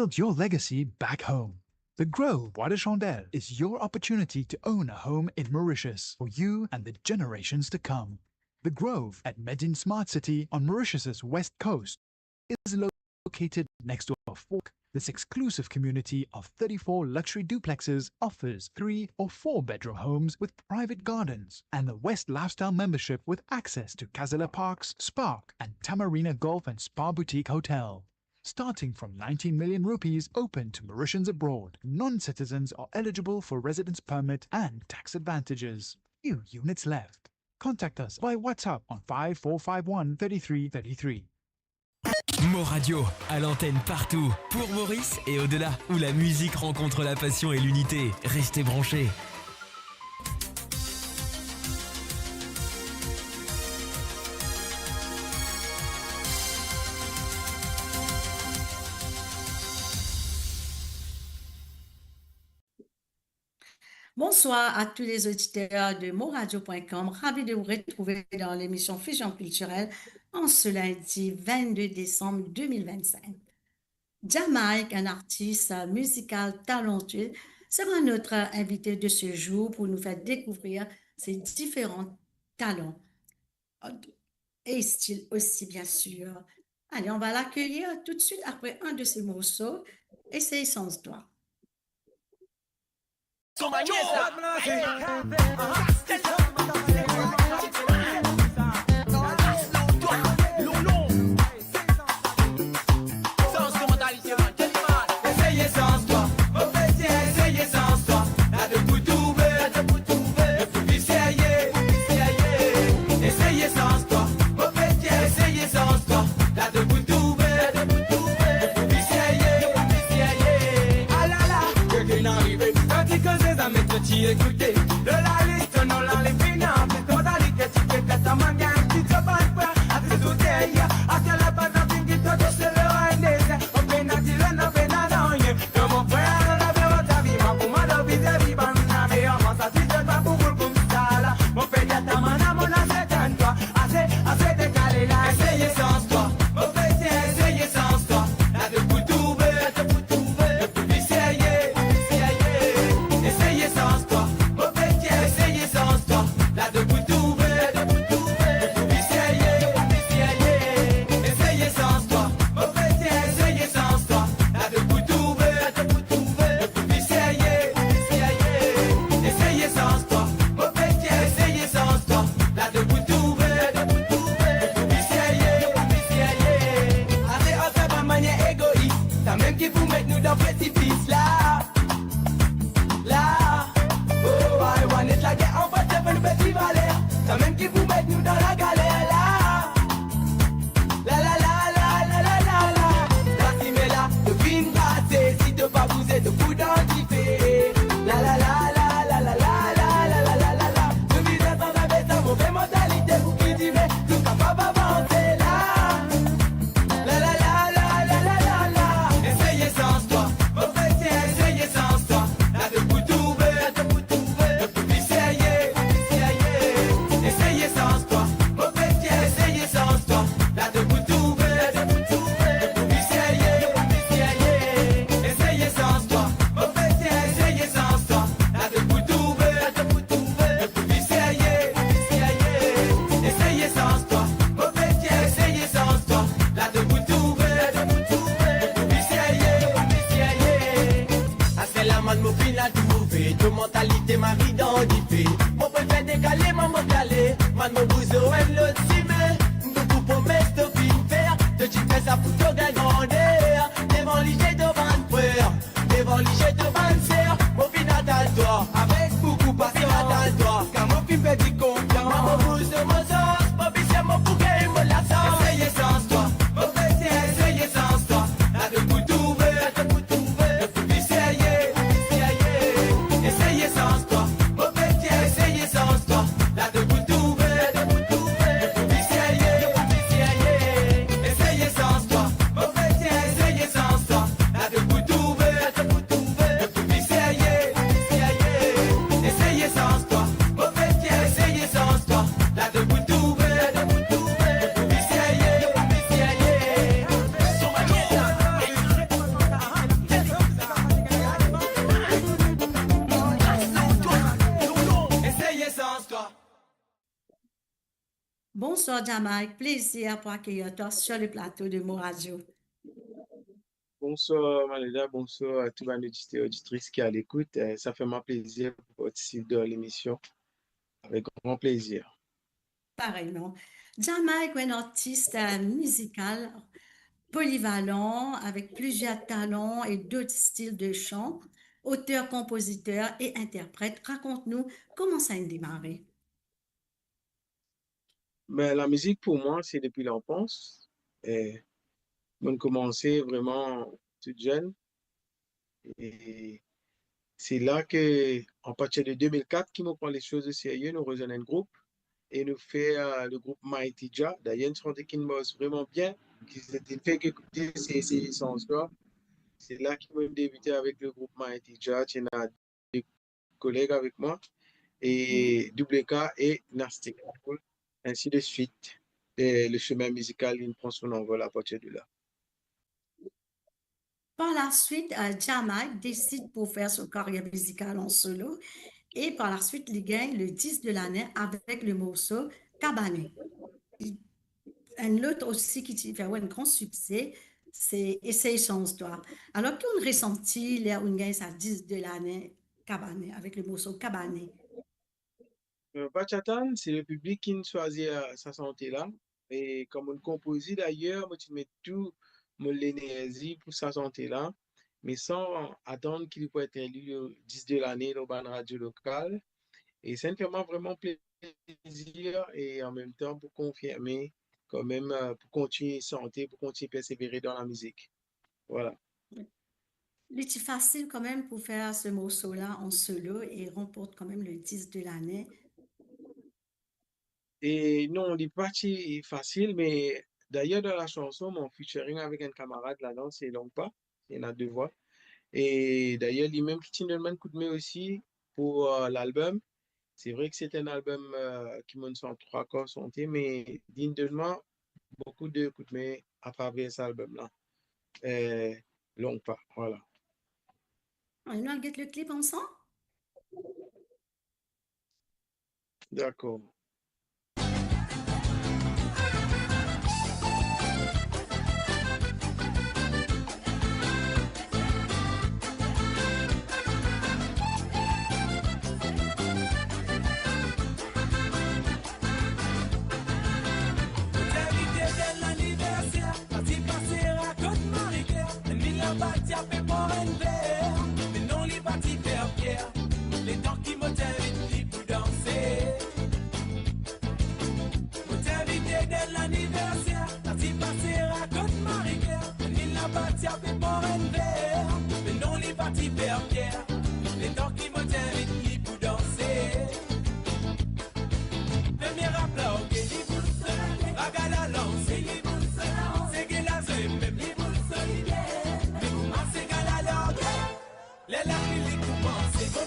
build your legacy back home. The Grove Bois de Chandelle is your opportunity to own a home in Mauritius for you and the generations to come. The Grove at Medine Smart City on Mauritius's west coast is located next to a fork. This exclusive community of 34 luxury duplexes offers 3 or 4 bedroom homes with private gardens and the West Lifestyle membership with access to Casella Parks, Spark and Tamarina Golf and Spa Boutique Hotel. Starting from 19 million rupees open to Mauritians abroad, non-citizens are eligible for residence permit and tax advantages. Few units left. Contact us by WhatsApp on 5451 3333. Mo Radio, à l'antenne partout, pour Maurice et au-delà, où la musique rencontre la passion et l'unité. Restez branchés. Bonsoir à tous les auditeurs de moradio.com. Ravi de vous retrouver dans l'émission Fusion culturelle en ce lundi 22 décembre 2025. Jamaïque, un artiste musical talentueux, sera notre invité de ce jour pour nous faire découvrir ses différents talents et styles aussi, bien sûr. Allez, on va l'accueillir tout de suite après un de ses morceaux, Essaye sans toi. Écoutez, de la liste, non, la finance, c'est modalité, tu t'es qu'à ta manière, tu te bats pas, à tes outils, à quelle base, tu dis, toi, c'est le roi, on peut n'a dit, on peut n'a rien, que mon frère, on a vu ta vie, ma pour moi, la vie, la vie, on a meilleur, ça, tu te bats pour vous, comme ça, là, mon père, y'a ta mana, mon assez, toi, assez décalé, là, essayez sans toi, mon petit, essayez sans toi, là, de vous trouver, de plus essayer, essayez sans toi. Essayez sans toi, là de vous trouver, essayez sans toi, mon petit, essayez sans toi, là de vous trouver, essayez sans toi, mon petit, essayez sans toi, là de vous trouver, allez, on fait pas manière égoïste, t'as même qui vous mettre nous dans précipice là. La guerre en fait c'est le petit valeur. Ça même qui vous met nous dans la galère là. La la la la la la la la. La cime est là, de fin passé. Si de pas bouger, de vous d'anticiper. La la la la la la la la la la la la la. De viser sans rêver, sans mauvaise mentalité. Vous cultivez, tout capable d'avancer là. La la la la la la la la. Essayez sans toi, mon petit, essayez sans toi. Là de vous trouver. Essayez sans toi, mon petit, essayez sans toi, là de vous trouver, essayez sans toi, mon petit, essayez sans toi, là de vous trouver, essayez sans toi, mon petit, essayez sans toi, là de vous trouver, c'est la man mon fin à trouver, de mentalité ma vie d'identifier. On peut faire décaler, maman calé. Man, mon bouzo, elle le cime. Nous pouvons mettre de fin faire. De tu fais ça pour te grandir. Devant l'IG de van frère. Devant l'IG de van sœur. Mon fin attends-toi. Avec beaucoup passion. Attends-toi. Car mon fin fait du confiance. Maman bouzo, mon sauce. Mon bise, mon bouquet, mon la sauce. Essayez sans toi. Mon petit, essayez sans toi. Là de vous trouver. Essayez sans toi. Mon petit, essayez sans toi. Là de vous trouver. Essayez sans toi. Bonsoir, Jamaïque. Plaisir pour accueillir toi sur le plateau de Mo Radio. Bonsoir Maléda, bonsoir à tous les auditeurs et auditrices qui sont à l'écoute. Ça fait mon plaisir de participer à l'émission avec grand plaisir. Pareillement. Jamaïque est un artiste musical polyvalent avec plusieurs talents et d'autres styles de chant. Auteur, compositeur et interprète. Raconte-nous comment ça a démarré. Mais la musique pour moi, c'est depuis l'enfance. Et j'ai commencé vraiment toute jeune. Et c'est là que, en partir de 2004, qui me prend les choses au sérieux, nous rejoignons un groupe et nous fait le groupe Mighty Jah. D'ailleurs, une chanteuse qui nous bosse vraiment bien, qui s'était fait écouter ses chansons. C'est là qu'ils m'ont débuté avec le groupe Mighty Jah. Il y a des collègues avec moi, et WK et Nasty Cool, ainsi de suite. Et le chemin musical, il prend son envol à partir de là. Par la suite, Jamaïque décide pour faire son carrière musicale en solo et par la suite, il gagne le 10 de l'année avec le morceau Cabané. Un autre aussi qui fait un grand succès, c'est Essaye sans toi. Alors qu'on ressentit, là, on gagne sa 10 de l'année Cabané avec le morceau Cabané. Bachatan, c'est le public qui nous choisit sa santé là. Et comme on compose d'ailleurs, moi, tu mets tout mon l'énergie pour sa santé là, mais sans attendre qu'il puisse être élu le 10 de l'année dans la radio locale. Et ça me fait vraiment plaisir et en même temps pour confirmer, quand même, pour continuer santé, pour continuer à persévérer dans la musique. Voilà. C'est facile quand même pour faire ce morceau-là en solo et remporte quand même le 10 de l'année. Et non, les parties facile, mais d'ailleurs, dans la chanson, mon featuring avec un camarade là-dedans, c'est Longpa. Il y en a deux voix. Et d'ailleurs, lui-même qui tient un coup de main aussi pour l'album. C'est vrai que c'est un album qui monte sur trois corps santé, mais digne de moi, beaucoup de coups de main à travers cet album-là. Longpa, voilà. On va regarder le clip ensemble? D'accord. Les temps qui m'ont invité pour danser. M'ont invité dès l'anniversaire. Parti passer à Côte-Marie-Claire. Ni la bâtie avec mon verre. Mais non, les partis Pierre. Les temps qui m'ont invité pour danser. Premier applaudissement, les boules raga la lance, les boules c'est que la zone, même les boules solidaires. Mais comment c'est qu'à la langue? Les larmes, les commencent, c'est bon.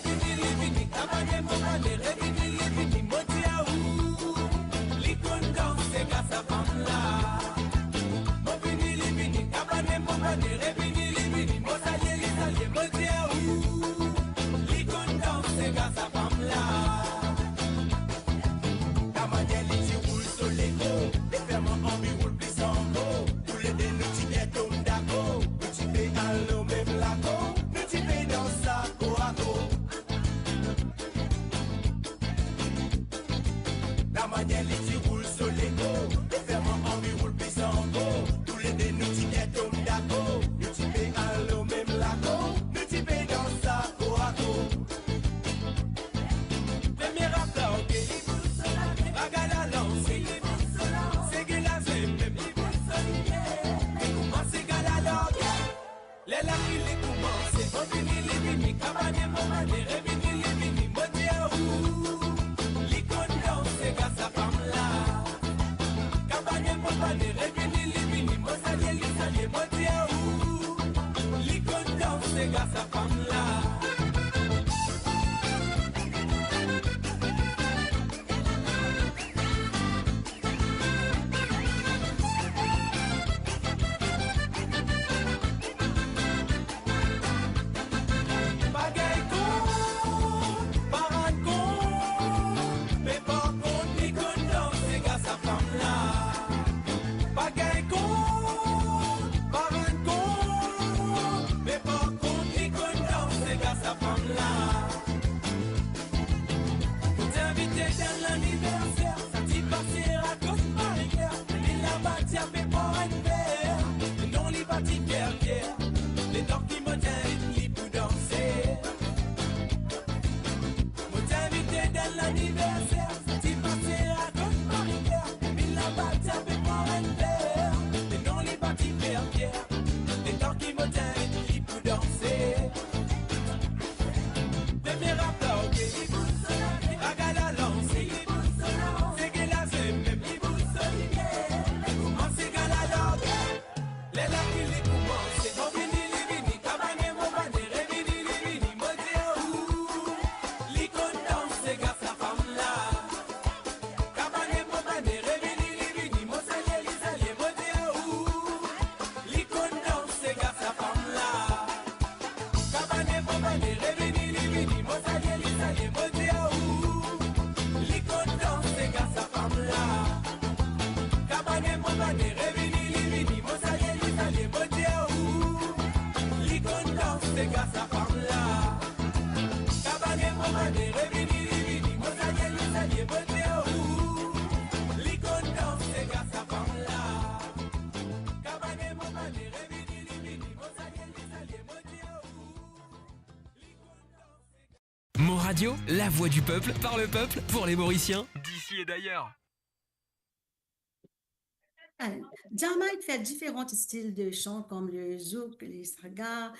Kabane bomane revini livini mosalie lisalie modia ou Likondan se gasa famla Kabane bomane revini livini mosalie lisalie modia ou Likondan se gasa famla Kabane bomane revini livini mosalie lisalie modia ou Likondan se gasa famla Kabane bomane revini livini mosalie lisalie modia ou Mo Radio, la voix du peuple, par le peuple, pour les Mauriciens, d'ici et d'ailleurs. Alors, Jamaïque fait différents styles de chants comme le zouk, les sagas,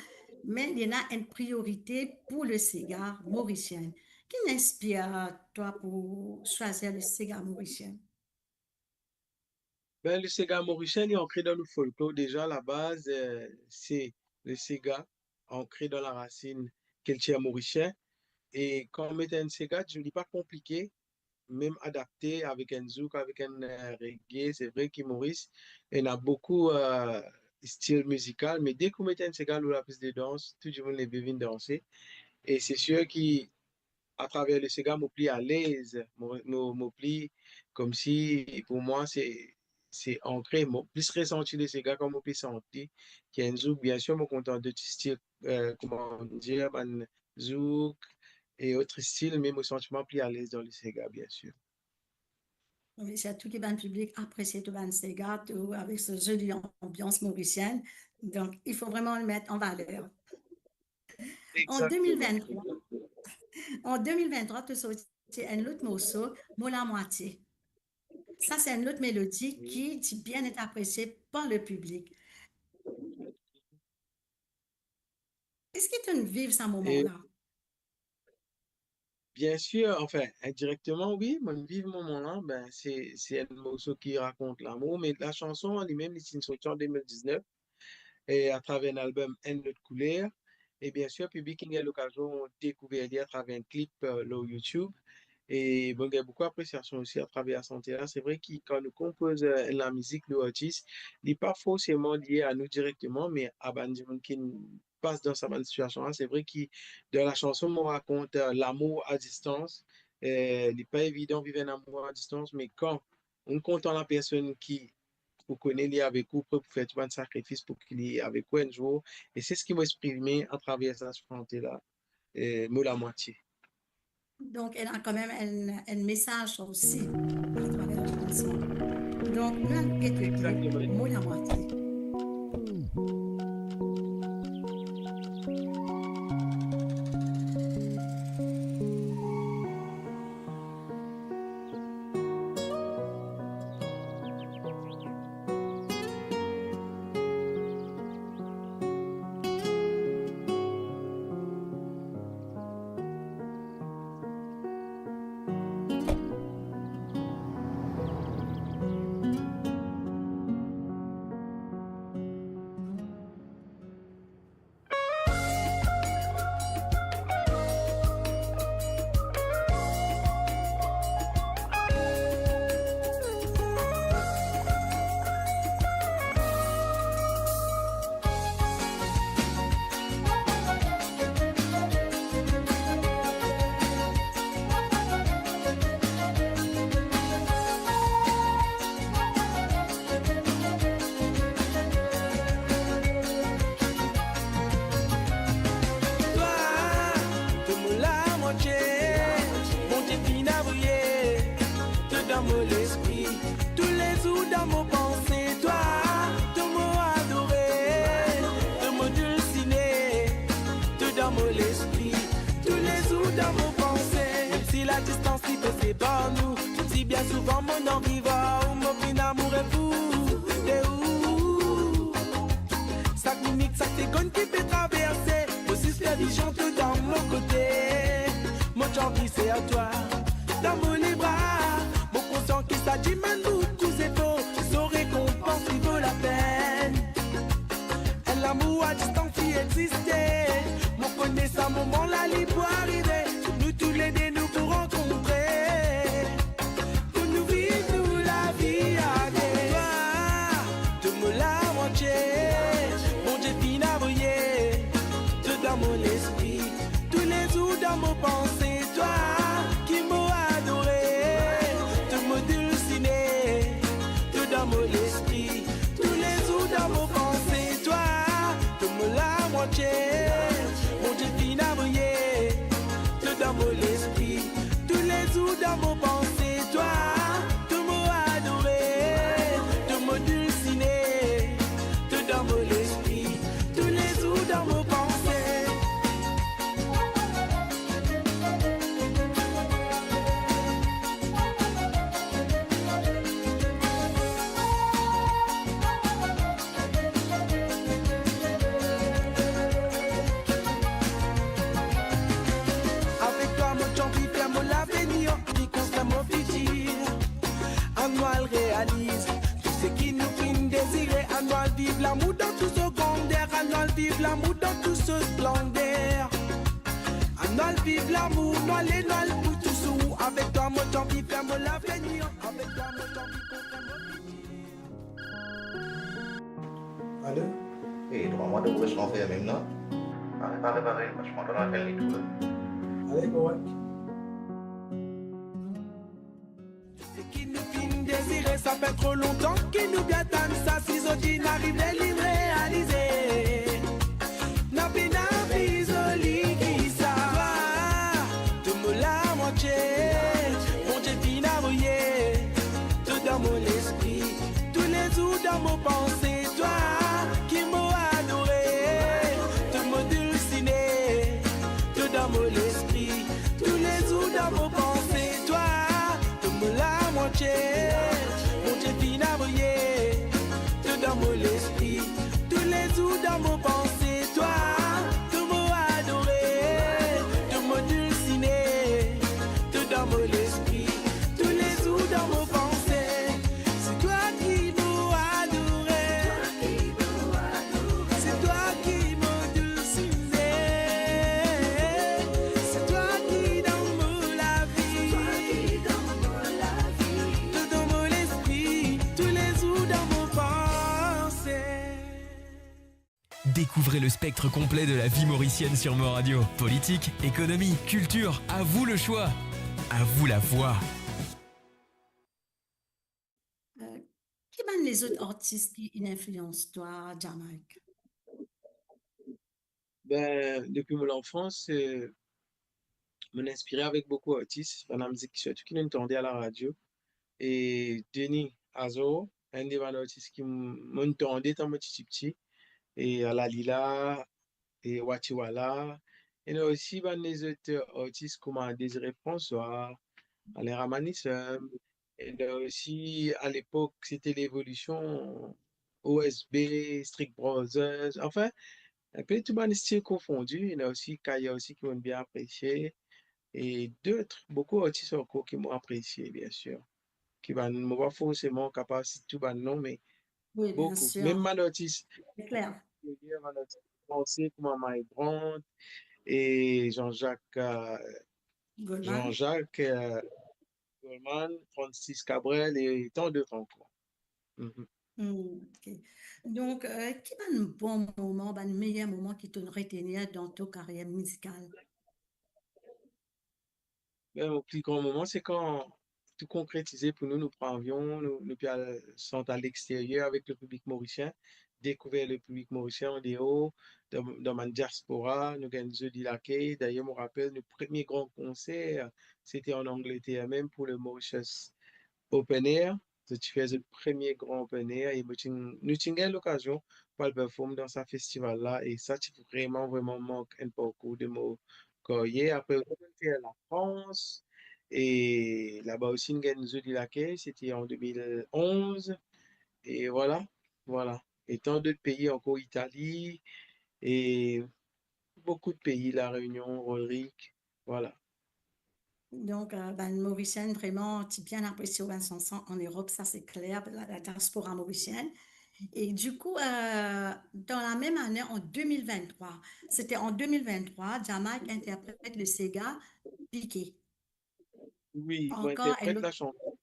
mais il y en a une priorité pour le Sega mauricien. Qui t'inspire, toi, pour choisir le Sega mauricien? Ben, le Sega mauricien est ancré dans le folklore. Déjà, à la base, c'est le Sega ancré dans la racine culturelle mauricienne. Et quand on met un Sega, je ne dis pas compliqué, même adapté avec un zouk, avec un reggae. C'est vrai qu'en Maurice, il y a beaucoup de styles musicaux, mais dès qu'on met un Sega ou la piste de danse, tout le monde les veut venir danser. Et c'est sûr qu'à travers le Sega, je suis à l'aise, je suis comme si, pour moi, c'est ancré. Je plus ressenti le Sega comme je peux sentir. Qu'il y a un zouk, bien sûr, je suis content de styles, comment dire, un zouk et autres styles, mais je me sens plus à l'aise dans le Sega, bien sûr. Oui, c'est tout qui va le public apprécier tout le Sega, tout avec ce jeu d'ambiance mauricienne. Donc, il faut vraiment le mettre en valeur. En Exactement. 2023, en 2023, tu as sorti un autre morceau, Mola Moitié. Ça, c'est une autre mélodie qui dit bien être appréciée par le public. Est-ce que tu vives ce Et moment-là? bien sûr, enfin, indirectement, oui, mon vivre moment-là, ben, c'est un morceau qui raconte l'amour, mais la chanson en elle-même, c'est une sortie en 2019, et à travers un album Un autre couleur. Et bien sûr, le public qui a l'occasion de découvrir à travers un clip sur YouTube. Et bon, il y a beaucoup d'appréciation aussi à travers la santé là. C'est vrai que quand nous compose la musique, nous artistes, il n'est pas forcément lié à nous directement, mais à des gens qui passe dans cette situation là. C'est vrai que dans la chanson, on raconte l'amour à distance. Il n'est pas évident de vivre un amour à distance, mais quand on compte la personne qui vous connaît, lié avec vous, pour faire tout un sacrifice pour qu'il y ait avec vous un jour. Et c'est ce qui m'a exprimé à travers cette chanson-là, mot la moitié. Donc, elle a quand même un message aussi à travers la chanson. Donc, nous allons écouter Exactement. Mola Moitié. Souvent mon envie va où mon fin amour est fou. T'es où? Chaque minute, chaque seconde qui peut traverser. Aussi supervision tout dans mon côté. Mon envie c'est à toi. Dans mon les bras. Mon conscient qui s'agit maintenant tous c'est faux. Sans récompense qui vaut la peine. Et l'amour à distance qui existait. Mon connaissant moment là libre pour arriver. Nous tous les deux nous pour rencontrer. Mon Dieu, fin envoyé, tout dans mon esprit. dans mon pensée, toi qui m'as adoré, te module ciné, te dans mon esprit, tous les jours dans mon pensée, toi, te me la moitié, mon Dieu fina briller, te dans mon esprit, tous les jours dans mon pensée, toi, te m'as adoré, te module ciné, te dans mon esprit, tous les jours dans mon pensée. Avec toi, mon champi, ferme l'avenir, qui constamment mon futur. Annual réalise tout ce qui nous fait désirer. Annual vive l'amour dans tout secondaire. Annual vive l'amour dans tout ce splendeur. Annual vive l'amour, noir les noirs pour tout sous. Avec toi, mon champi, ferme l'avenir. Avec toi, mon champi, constamment mon futur. Allô? Et trois mois de bruit sont faits même, non? Allez, parce que je m'entends dans quel lit tout là. Allez, ouais. Ce qui nous fait désirer, ça fait trop longtemps qu'ils nous bien attendent ça. Si Zodi n'arrive les livres réalisés, n'a pas d'isoli qui ça va. Te me la moitié, mon Dieu fina brouillé, tout dans mon esprit, tous les jours dans mon pensée, toi qui m'as adoré, te module ciné, tout dans mon esprit, tous les jours dans mon pensée, toi, te me la moitié, mon Dieu fina brouillé, tout dans mon esprit, tous les jours dans mon pensée, toi, te m'as adoré, te module ciné, tout dans mon esprit, tous les jours dans mon pensée, c'est toi qui m'as adoré, c'est toi qui module ciné, c'est toi qui dans la vie, tout dans mon esprit, tous les jours dans mon pensée. Découvrez le spectre complet de la vie mauricienne sur Mo Radio. Politique, économie, culture, à vous le choix. À vous la voix. Qui sont les autres artistes qui influencent toi, Jamaïque? Ben, depuis mon enfance, m'en inspiré avec beaucoup d'artistes, dans la musique, surtout qui nous entendaient à la radio. Et Denis Azo, un des artistes qui m'entendait quand j'étais petit, et à la Lila, et Watiwala. Et il y a aussi ben, les autres artistes comme Désiré François, Alain Ramanisson. Et il y a aussi, à l'époque, c'était l'évolution OSB, Strict Brothers. Enfin, un peu tout le style confondu. Il y en a aussi Kaya aussi qui m'ont bien apprécié. Et d'autres, beaucoup d'artistes encore qui m'ont apprécié, bien sûr. Qui ne me pas forcément capable de citer tout le nom, mais Oui, bien beaucoup. Même sûr, mon artiste, c'est clair. je veux dire, mon artiste français comme Mike Brandt et Goldman. Jean-Jacques Goldman, Francis Cabrel et tant d'autres encore. Mhm. Ok. Donc, quel est un bon moment, un meilleur moment qui te retenir dans ta carrière musicale? Ben, mon plus grand moment, c'est quand tout concrétisé pour nous, nous prenions, nous sommes à l'extérieur avec le public mauricien, découvrir le public mauricien en dehors, dans ma diaspora, nous avons jeudi laquais. D'ailleurs, je me rappelle, le premier grand concert, c'était en Angleterre, même pour le Mauritius Open Air. Tu fais le premier grand open air et nous avons eu l'occasion pour le performer dans ce festival-là. Et ça, tu vraiment, vraiment manque un parcours de mon carrière. Après, on a fait la France. Et là-bas aussi, nous avons eu laquais. C'était en 2011. Et voilà, voilà. Et tant d'autres pays, encore Italie. Et beaucoup de pays, La Réunion, Rodrigue. Voilà. Donc, mauricienne, vraiment, tu bien apprécié Vincent en Europe, ça c'est clair, la diaspora mauricienne. Et du coup, dans la même année, en 2023, c'était en 2023, Jamaïque interprète le Sega Piqué. Oui, on Encore un interprète autre, la chanson.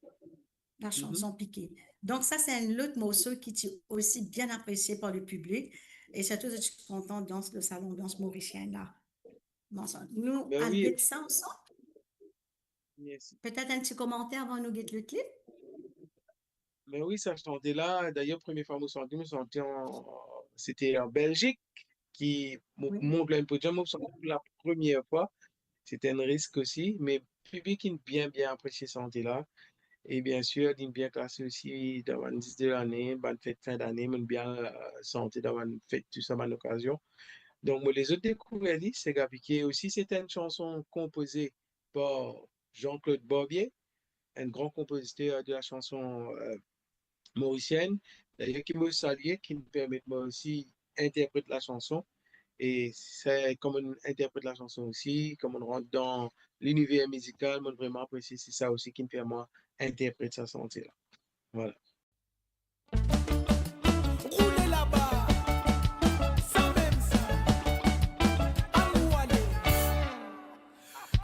la Mhm. chanson Piqué. Donc, ça, c'est un autre morceau qui est aussi bien apprécié par le public. Et surtout, je suis contente dans le salon danse mauricienne là. Bon, ça, nous, Ben à oui, guetter ça ensemble. merci. Peut-être un petit commentaire avant nous guetter le clip. Ben oui, ça chantait là. D'ailleurs, première fois que je me sentais c'était en Belgique qui Oui. mon plein podium, je me sentais pour la première fois. C'était un risque aussi, mais le public qui bien apprécié ce là. Et bien sûr, il bien classé aussi dans une 10 de l'année, bonne fête fin d'année, mais bien santé dans une fête, tout ça, bonne occasion. Donc, moi, les autres découvertes, c'est que aussi, c'était une chanson composée par Jean-Claude Barbier, un grand compositeur de la chanson mauricienne, d'ailleurs, qui me salue, qui me permet moi aussi interpréter la chanson. Et c'est comme on interprète la chanson aussi, comme on rentre dans l'univers musical, moi, vraiment apprécié, c'est ça aussi qui me fait moi interpréter sa santé là. Voilà. Roulez là-bas, ça même ça, Amouane.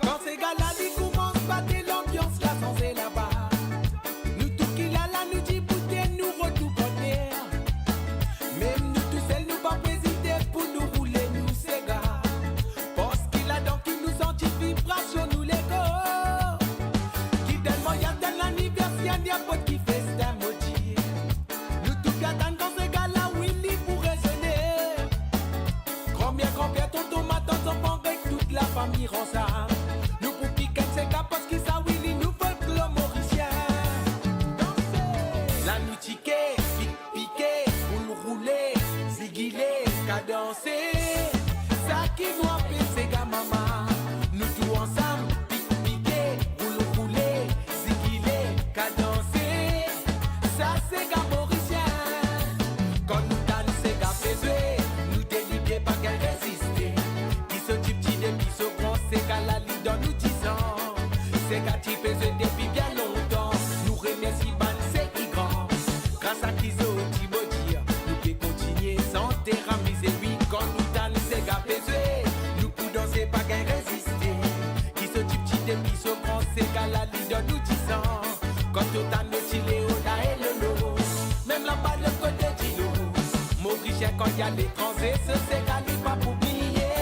Quand ces gars-là ils commencent à battre l'ambiance là sans c'est là-bas. Nous tout qu'il a là nous dit bouter nous retour bonheur. Même nous tous seuls nous pas hésiter pour nous rouler nous ces gars. Parce qu'il a donc qui nous senti vibration nous les go. Qui tellement y a tel l'anniversaire y a pas qui fait c'est maudit. Nous tout attendons quand ces gars-là Willy pour raisonner. Grand-père, tonton, ma tante, enfant avec toute la famille ensemble. Nous pour piquer ces gars parce qu'ils savent Willy nous folklore mauricien. Danser, la nous tiquer, piquer, rouler, ziguiler, cadencer. Ça qui nous appelle ces gars maman. Nous tous ensemble, piquer, rouler, ziguiler, cadencer. Ça c'est gars mauricien. Quand nous dansons ces gars faisés, nous délibérons pas qu'elle résister. Qui se dit petit depuis ce grand, c'est gars la lit dans nous 10 ans. C'est gars qui faisait depuis bien longtemps. Nous remercions ban c'est qui grand. Grâce à qui so dit beau dire, nous pouvons continuer sans terramiser. Oui, quand nous dansons ces gars faisés, nous pouvons danser pas qu'elle résister. Qui se dit petit depuis ce grand, c'est gars la lit dans nous 10 ans. Quand nous dansons Chile, on a et le lot. Même là bas le côté d'Ilo. Mauricien quand y a l'étranger, ce c'est gars n'est pas pour oublier.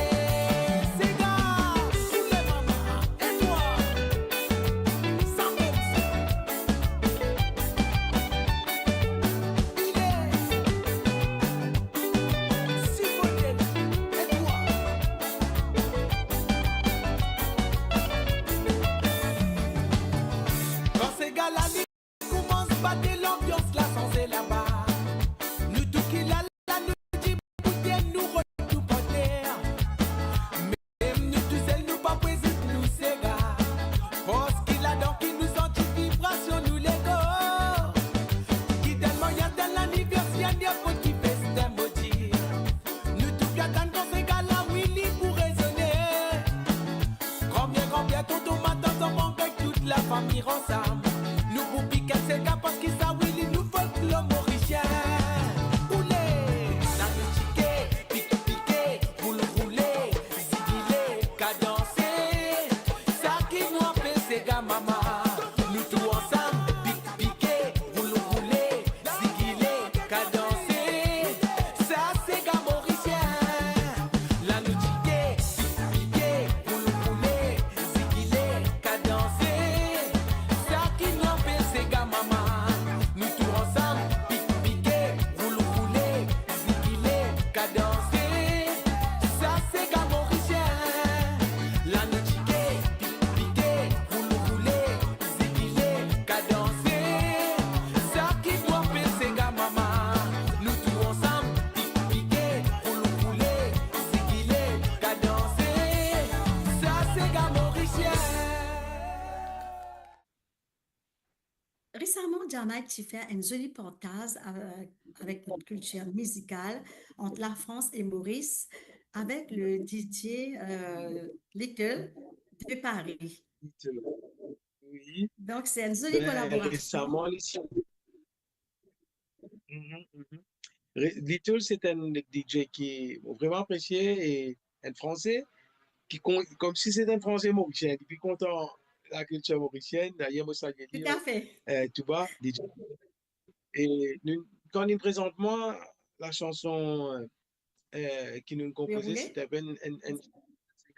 C'est gars, tous les mamans, et toi, sans même ça. Il est si modèle, et toi. Quand ces gars-là commencent à battre l'ambiance là sans c'est là-bas. Nous tout qu'il a là nous dit bouter nous retour bonheur. Même nous tous seuls nous pas hésiter nous ces gars. Parce qu'il a donc qui nous senti vibration nous les go. Qui tellement y a dans l'anniversaire y a pas qui fait c'est maudit. Nous tout attendons quand ces gars-là Willy pour raisonner. Grand-père, tonton, ma tante, enfant avec toute la famille ensemble. Nous pour piquer ces gars parce qu'ils savent Willy nous folklore mauricien. Rouler, la musique, piquer, rouler, ziguiler, cadencer. Ça qui nous appelle ces gars maman. Nous tous ensemble, piquer, rouler, ziguiler, cadencer. Ça c'est gars mauricien. La musique, piquer, rouler, ziguiler, cadencer. Ça qui nous appelle ces gars maman. Nous tous ensemble, piquer, rouler, ziguiler, cadencer. Ça c'est gars mauricien. La musique, piquer, rouler, ziguiler, cadencer. Ça qui nous appelle ces gars maman. Nous tous ensemble, piquer, rouler, ziguiler, cadencer. Ça c'est gars mauricien. Récemment, Jamal tu fait un joli portage avec notre culture musicale entre la France et Maurice avec le DJ Little de Paris. Oui. Donc, c'est une jolie Ben, collaboration. récemment, Little, c'est un DJ qui est vraiment apprécié et un Français qui, comme si c'était un Français mauricien, depuis content la culture mauricienne, d'ailleurs, moi, ça Tout à fait. tout bas, DJ. Et quand il présente moi, la chanson qui nous composait, Déroulé. c'était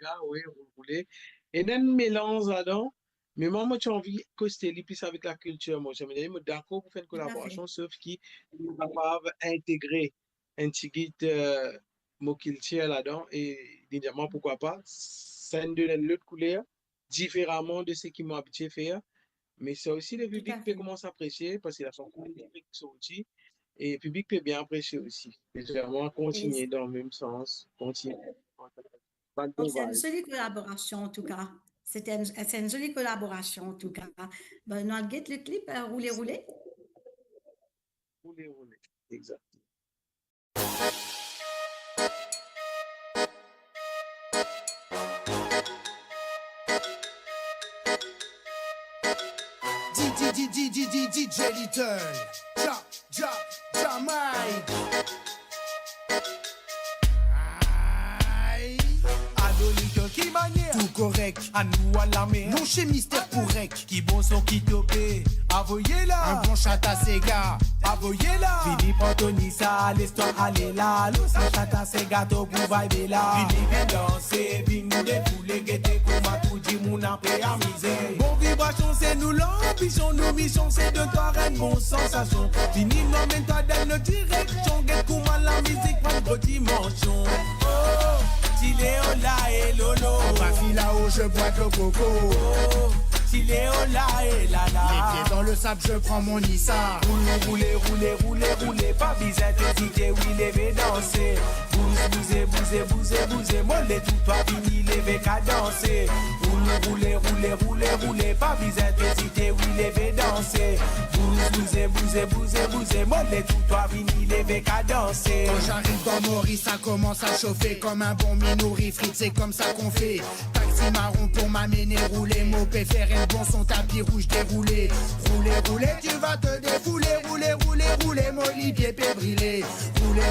un Sega, oui, rouler. Et then, mélange là-dedans. Mais moi, j'ai envie que c'était plus avec la culture. Moi, je me dis, d'accord pour faire une Tout à fait. collaboration, sauf qui est capable d'intégrer un petit guide mon culture là-dedans. Et évidemment, pourquoi pas, ça nous donne l'autre couleur, différemment de ce qui m'ont habitué à faire. Mais c'est aussi le Tout public à peut fait. commencer à apprécier parce qu'il a son public qui sorti. Et le public peut bien apprécier aussi. Et vraiment Et continuer dans le même sens. Continuer. Pas de donc, bon c'est une vibe. jolie collaboration en tout cas. C'est une jolie collaboration en tout cas. Ben, nous allons get le clip, rouler, rouler. Rouler, rouler. Exact. DJ Little, Jamaica. Adolito qui manière, tout correct, à nous à la mer. Non chez Mystère pour rec, qui bon son qui topé. Avoyez là, un bon chat à Sega. Avoyez là, Philippe Anthony, ça, l'histoire allez là. L'eau, ça chat à Sega, to pour vibe là. Vini bien danser, vini défouler, guetter comme à tout dit, mon après à misère. Bon vibration, c'est nous l'ambition, nous mission, c'est de toi, une bonne sensation. Vini, non, mais toi, dans notre direction, guette comme à la musique, pas de dimension. Oh! Tiléola et Lolo. Ma fille là-haut, je bois de coco. Tiléola et Lala. Les pieds dans le sable, je prends mon Issa. Roulez, roulez, roulez, roulez. Pas bizarre, hésitez, oui, levez, danser. Bousez, mollet, tout toi, vini, levez, qu'à danser. Roulez, roulez. Pas bizarre, hésitez, oui, levez, danser. Bousez, mollet, tout toi, vini, levez, qu'à danser. Quand j'arrive dans Maurice, ça commence à chauffer comme un bon minouri frites, c'est comme ça qu'on fait. Taxi marron pour m'amener rouler, mopé faire un bon son tapis rouge déroulé. Roulez, tu vas te défouler, roulez, Molivier peut briller.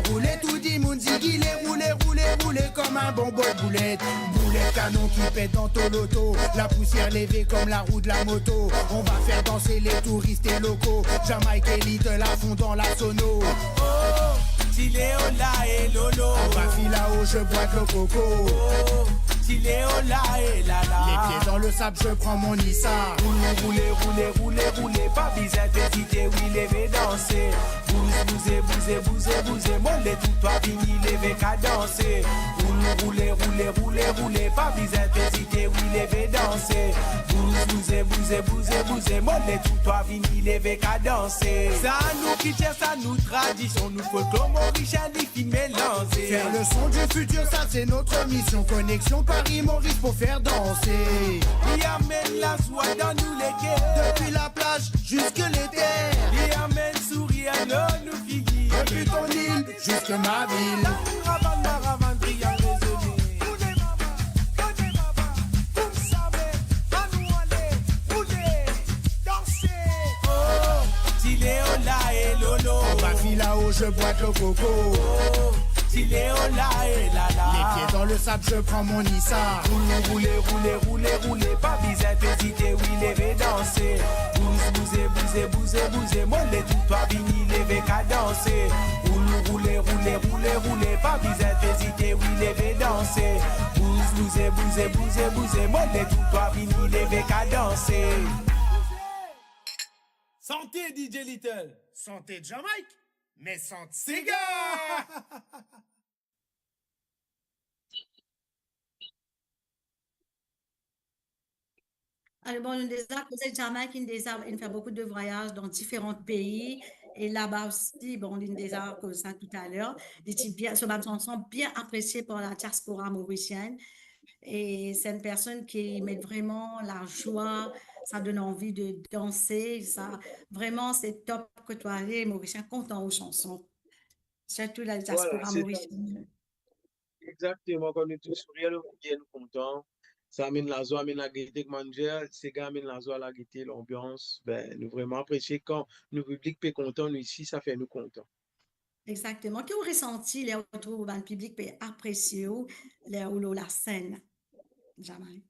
Roulez, tout dit moun ziguilé, roulez comme un bon bol boulette. Boulette canon qui pète dans ton loto, la poussière levée comme la roue de la moto. On va faire danser les touristes et locaux, Jamaïque et Little à fond dans la sono. Oh, Tiléola et Lolo. Ma fille là-haut, je bois de l'eau coco. Oh, Tiléola et Lala. Les pieds dans le sable, je prends mon Issa. Roulez, pas bizarre, hésitez, oui, levez, danser. Bousez, mollet, tout toi, vini, levez, qu'à danser. Roulez, pas bizarre, hésitez, oui, levez, danser. Bousez, mollet, tout toi, vini, levez, qu'à danser. Ça nous culture, ça nous tradition, nous folklore, Maurice, les films mélangés. Faire le son du futur, ça c'est notre mission. Connexion Paris-Maurice pour faire danser. Il amène la joie dans nous les cœurs. Depuis la plage jusque les terres. Il amène sourire à nous filles. Depuis ton île jusque ma ville. Maravane, triangle résonné. Tiléola et Lolo. Ma fille là-haut, je bois de l'eau coco. Oh, Tiléola et Lala. Les pieds dans le sable, je prends mon Issa. Roulez, pas bizarre, hésitez, oui, levez, danser. Bousez, mollet, tout toi, vini, levez, qu'à danser. Roulez, pas bizarre, hésitez, oui, levez, danser. Bousez, mollet, tout toi, vini, levez, qu'à danser. Santé DJ Little. Santé Jamaïque. Mais santé Sega. Alors, bon, nous déjà causé de Jamaïque, il fait beaucoup de voyages dans différents pays. Et là-bas aussi, bon, il déjà causé ça tout à l'heure. Il dit bien, ce chanson bien apprécié par la diaspora mauricienne. Et c'est une personne qui met vraiment la joie, ça donne envie de danser. Ça, vraiment, c'est top que toi, les Mauriciens, content aux chansons. Surtout la Voilà, diaspora c'est ça. mauricienne. Exactement. Quand on est tous souriants, nous sommes contents. Ça amène la joie, amène la gaieté que manger. Ces gars amènent la joie, la gaieté, l'ambiance. Ben, nous vraiment apprécier quand le public est content, nous ici, ça fait nous contents. Exactement. Qui ont ressenti les retours dans le public et apprécié la scène, jamais.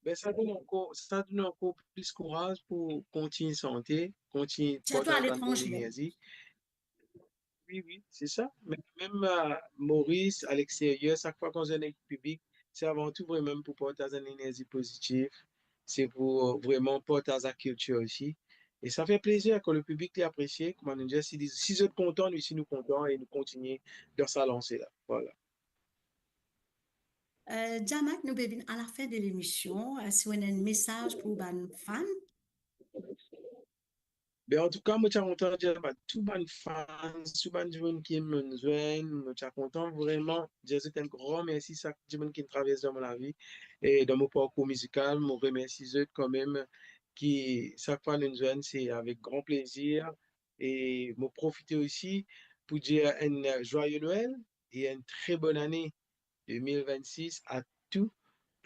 Ben, ça donne encore plus courage pour continuer santé, continuer de Surtout à partager la bonne l'étranger. énergie. Oui, c'est ça. Mais même Maurice, à l'extérieur, chaque fois qu'on est avec le public, c'est avant tout vraiment pour partager une énergie positive. C'est pour vraiment partager la culture aussi. Et ça fait plaisir que le public l'apprécie. Comme on dit, si vous êtes content, nous aussi nous contents et nous continuons dans sa lancée-là. Voilà. Jamak, nous venons à la fin de l'émission. Si on a un message pour les fans, Ben, en tout cas, moi, je suis content de dire à tous les fans, tous les gens qui me joignent, je suis content vraiment. Je dis un grand merci à tous les gens qui traversent dans ma vie et dans mon parcours musical. Je remercie eux quand même qui, chaque fois, nous joignent, c'est avec grand plaisir. Et je profite aussi pour dire un joyeux Noël et une très bonne année 2026 à tous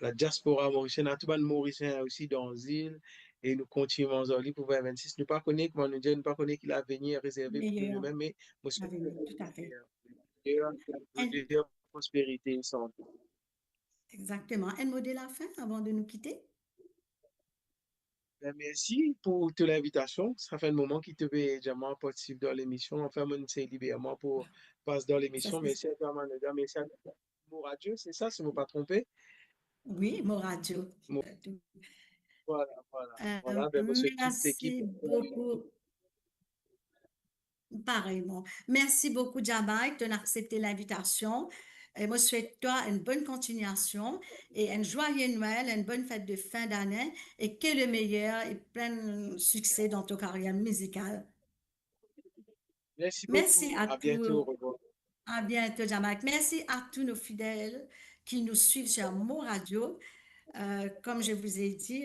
la diaspora mauricienne, à tout le monde mauricien aussi dans l'île. Et nous continuons aujourd'hui pour 2026. Nous ne pas connaître, comment nous dire, nous ne pas connaître qu'il a venir réservé pour meilleur nous-mêmes, mais moi, je avenir, tout à fait. Un- souhaite prospérité et santé. Exactement. Un mot de la fin avant de nous quitter? Ben, merci pour toute l'invitation. Ça fait un moment qu'il te veut déjà participer dans l'émission. Enfin, moi, c'est libérément pour passer dans Ça, l'émission. Merci à toi, Manager. Merci à mon radio, c'est ça, si je ne me pas trompé. oui, mon radio. Voilà, voilà. Voilà, ben, monsieur, toute l'équipe. Merci beaucoup. Pareillement. Merci beaucoup, Jamaïque, d'accepter l'invitation. Et moi, je souhaite toi une bonne continuation et un joyeux Noël, une bonne fête de fin d'année et que le meilleur et plein de succès dans ta carrière musicale. Merci Merci beaucoup. à À bientôt. Au tous. revoir. À bientôt, Jamaïque. Merci à tous nos fidèles qui nous suivent sur Mon Radio. Comme je vous ai dit,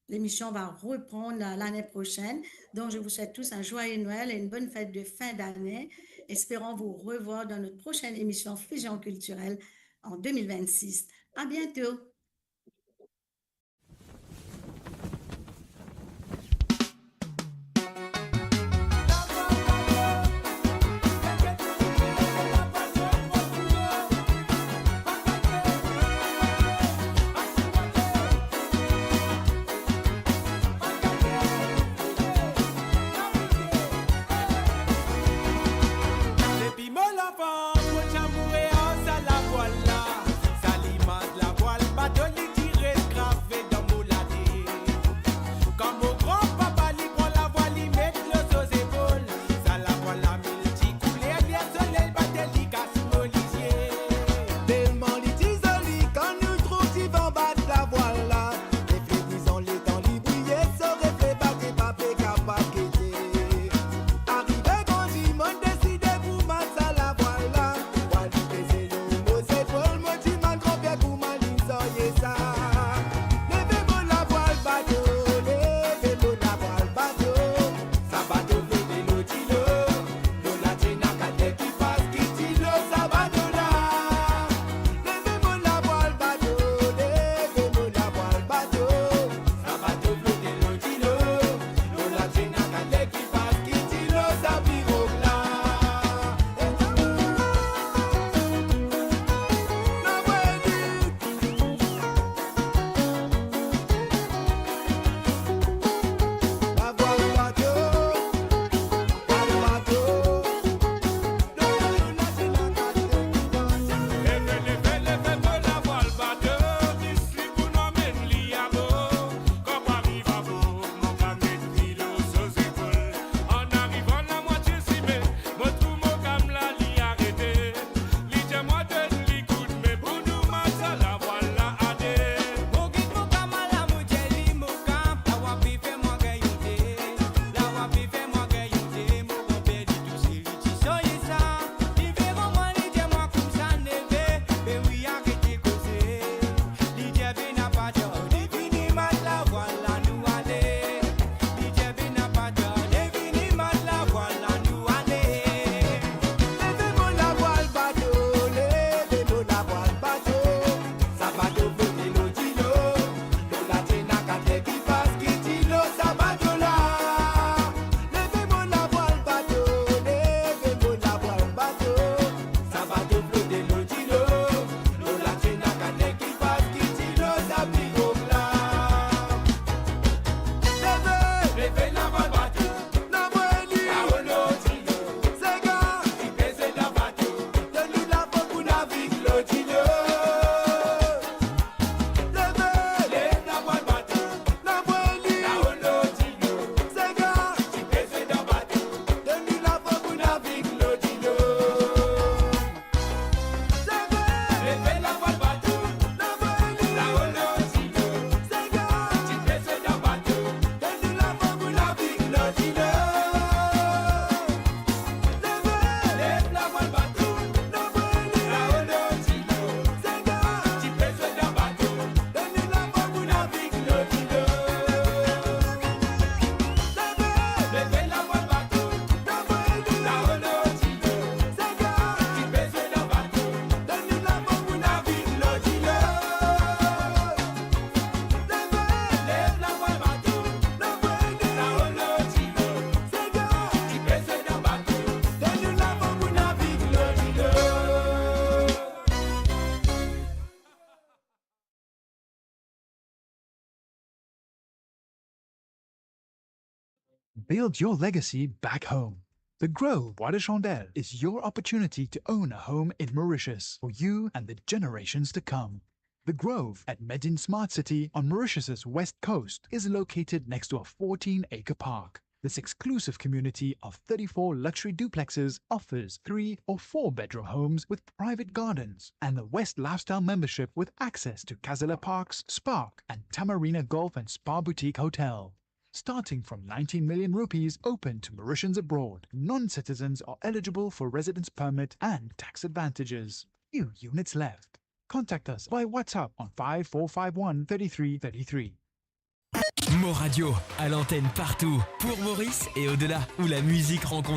l'émission va reprendre l'année prochaine. Donc, je vous souhaite tous un joyeux Noël et une bonne fête de fin d'année. Espérons vous revoir dans notre prochaine émission Fusion culturelle en 2026. À bientôt. Depuis mon enfance, moi j'amourais en ça la voile là. Salima de la voile, bat Build your legacy back home. The Grove Bois de Chandelle is your opportunity to own a home in Mauritius for you and the generations to come. The Grove at Medin Smart City on Mauritius's west coast is located next to a 14-acre park. This exclusive community of 34 luxury duplexes offers 3 or 4 bedroom homes with private gardens and the West Lifestyle membership with access to Casella Parks, Spark and Tamarina Golf and Spa Boutique Hotel. Starting from 19 million rupees open to Mauritians abroad, non-citizens are eligible for residence permit and tax advantages. Few units left. Contact us by WhatsApp on 5451 3333. Mo Radio, à l'antenne partout, pour Maurice et au-delà, où la musique rencontre